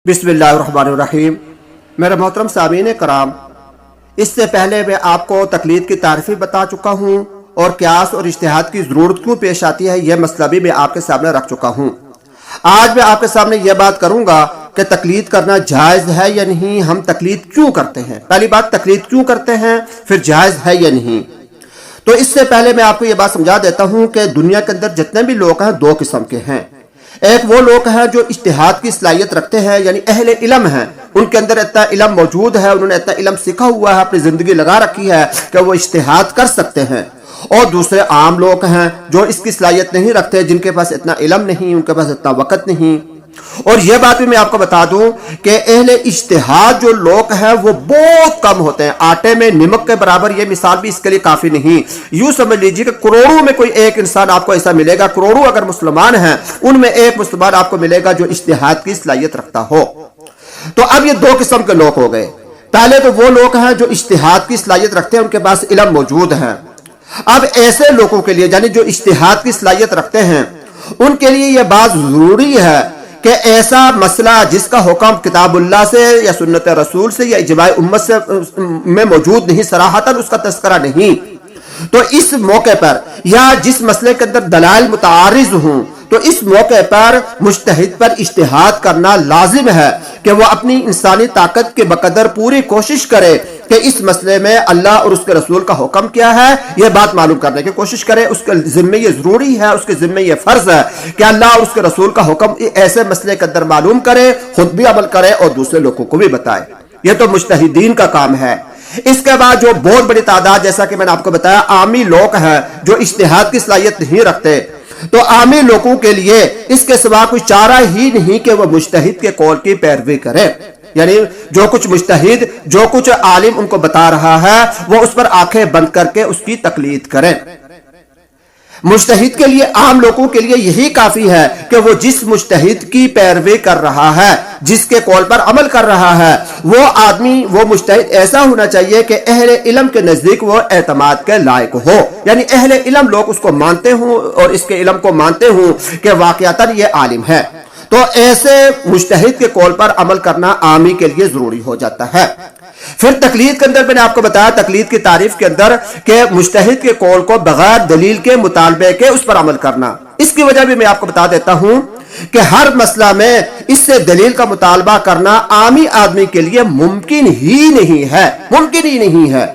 बिस्मिल्लाहिर्रहमानिर्रहीम। मेरे मोहतरम सामीन कराम, इससे पहले मैं आपको तकलीद की तारीफ़ी बता चुका हूँ और क्यास और इज्तिहाद की ज़रूरत क्यों पेश आती है यह मसला भी मैं आपके सामने रख चुका हूँ। आज मैं आपके सामने यह बात करूँगा कि तकलीद करना जायज़ है या नहीं, हम तकलीद क्यों करते हैं। पहली बात, तकलीद क्यों करते हैं, फिर जायज़ है या नहीं। तो इससे पहले मैं आपको यह बात समझा देता हूँ कि दुनिया के अंदर जितने भी लोग हैं दो किस्म के हैं। एक वो लोग हैं जो इज्तिहाद की सलाहियत रखते हैं, यानी अहले इल्म हैं, उनके अंदर इतना इल्म मौजूद है, उन्होंने इतना इल्म सीखा हुआ है, अपनी जिंदगी लगा रखी है कि वो इज्तिहाद कर सकते हैं। और दूसरे आम लोग हैं जो इसकी सलाहियत नहीं रखते, जिनके पास इतना इल्म नहीं, उनके पास इतना वक्त नहीं। और यह बात भी मैं आपको बता दूं कि अहले इज्तिहाद जो लोग हैं वो बहुत कम होते हैं, आटे में नमक के बराबर। यह मिसाल भी इसके लिए काफी नहीं। यूं समझ लीजिए कि करोड़ों में कोई एक इंसान आपको ऐसा मिलेगा, करोड़ों अगर मुसलमान हैं उनमें एक मुसलमान आपको मिलेगा जो इज्तिहाद की सलाहियत रखता हो। तो अब ये दो किस्म के लोग हो गए। पहले तो वो लोग हैं जो इज्तिहाद की सलाहियत रखते हैं, उनके पास इल्म मौजूद है। अब ऐसे लोगों के लिए, यानी जो इज्तिहाद की सलाहियत रखते हैं, उनके लिए यह बात जरूरी है कि ऐसा मसला जिसका हुक्म किताबुल्लाह से या सुन्नत रसूल से या इजमाए उम्मत से में मौजूद नहीं, सराहतन उसका तस्करा नहीं, तो इस मौके पर या जिस मसले के अंदर दलाइल मुतारिज हूं, तो इस मौके पर मुज्तहिद पर इज्तिहाद करना लाजिम है कि वह अपनी इंसानी ताकत के बकदर पूरी कोशिश करे कि इस मसले में अल्लाह और उसके रसूल का हुक्म क्या है, यह बात मालूम करने की कोशिश करे। उसके जिम्मे ये जरूरी है, उसके जिम्मे ये फर्ज है कि अल्लाह और उसके रसूल का हुक्म ऐसे मसले के अंदर मालूम करे, खुद भी अमल करे और दूसरे लोगों को भी बताए। यह तो मुज्तहिदीन का काम है। इसके बाद जो बहुत बड़ी तादाद, जैसा कि मैंने आपको बताया, आमी लोग हैं जो इज्तिहाद की सलाहियत नहीं रखते, तो आमी लोगों के लिए इसके सिवा कोई चारा ही नहीं कि वह मुज्तहिद के कौल की पैरवी करें। यानी जो कुछ मुज्तहिद, जो कुछ आलिम उनको बता रहा है, वो उस पर आंखें बंद करके उसकी तकलीद करें। मुज्तहिद के लिए, आम लोगों के लिए यही काफी है कि वो जिस मुज्तहिद की पैरवी कर रहा है, जिसके कौल पर अमल कर रहा है, वो आदमी, वो मुज्तहिद ऐसा होना चाहिए कि अहले इल्म के नजदीक वो एतमाद के लायक हो। यानी अहले इल्म लोग उसको मानते हों और इसके इल्म को मानते हों कि वाकयातन ये आलिम है। तो ऐसे मुज्तहिद के कौल पर अमल करना आमी के लिए जरूरी हो जाता है। फिर तकलीद के अंदर मैंने आपको बताया, तकलीद की तारीफ के अंदर, कि मुज्तहिद के कौल को बगैर दलील के मुतालबे के उस पर अमल करना। इसकी वजह भी मैं आपको बता देता हूं कि हर मसला में इससे दलील का मुतालबा करना आमी आदमी के लिए मुमकिन ही नहीं है, मुमकिन ही नहीं है।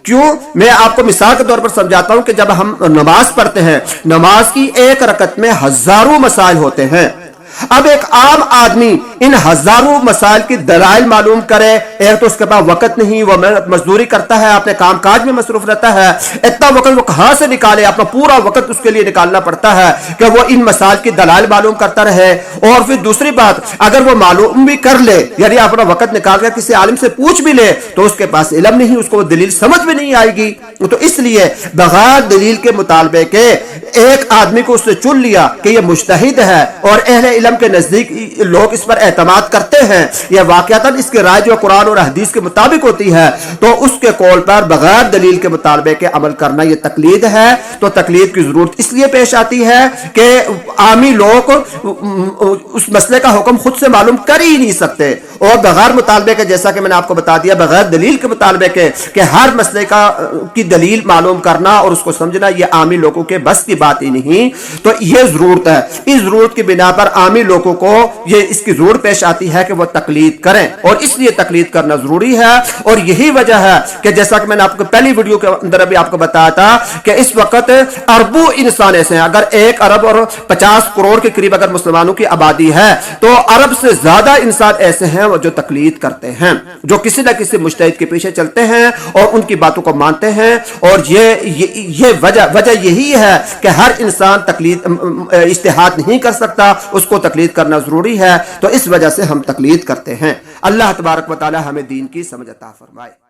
क्यों? मैं आपको मिसाल के तौर पर समझाता हूं कि जब हम नमाज पढ़ते हैं, नमाज की एक रकत में हजारों मसाइल होते हैं। अब एक आम आदमी इन हजारों मसाइल की दलाइल मालूम करे, एक तो उसके पास वक्त नहीं, वो मेहनत मजदूरी करता है, अपने कामकाज में मसरूफ रहता है, इतना वक्त वो कहां से निकाले, अपना पूरा वक्त उसके लिए निकालना पड़ता है कि वो इन मसाइल की दलाइल मालूम करता रहे। और फिर दूसरी बात, अगर वो मालूम भी कर ले, यानी अपना वक्त निकाल कर किसी आलिम से पूछ भी ले, तो उसके पास इल्म नहीं, उसको वो दलील समझ में नहीं आएगी। तो इसलिए बगैर दलील के मुतालबे के एक आदमी को उससे चुन लिया कि यह मुज्तहिद है और अहले इल्म के नजदीक लोग इस पर एतमाद करते हैं, यह वाकयातन इसके राय जो कुरान और हदीस के मुताबिक होती है, तो उसके कौल पर बगैर दलील के मुतालबे के अमल करना यह तकलीद है। तो तकलीद की जरूरत इसलिए पेश आती है कि आमी लोग उस मसले का हुक्म खुद से मालूम कर ही नहीं सकते, और बगैर मुतालबे के, जैसा कि मैंने आपको बता दिया, बगैर दलील के मुतालबे के कि हर मसले की दलील मालूम करना और उसको समझना यह आमी लोगों के बस की बात ही नहीं। तो यह जरूरत है, इस जरूरत की बिना पर आमी लोगों को ये इसकी जरूरत पेश आती है कि वो तकलीद करें, और इसलिए तकलीद करना जरूरी है। और यही वजह है कि जैसा कि मैंने आपको पहली वीडियो के अंदर अभी आपको बताया था कि इस वक्त अरबों इंसान ऐसे हैं, अगर 1 अरब और 50 करोड़ के करीब अगर मुसलमानों की आबादी है, तो अरब से ज्यादा इंसान ऐसे हैं जो तकलीद करते हैं, जो किसी न किसी मुज्तहिद के पीछे चलते हैं और उनकी बातों को मानते हैं। और ये वजह यही है कि हर इंसान तकलीद इज्तिहाद नहीं कर सकता, उसको तकलीद करना जरूरी है। तो इस वजह से हम तकलीद करते हैं। अल्लाह तबारक व तआला हमें दीन की समझ अता फरमाए।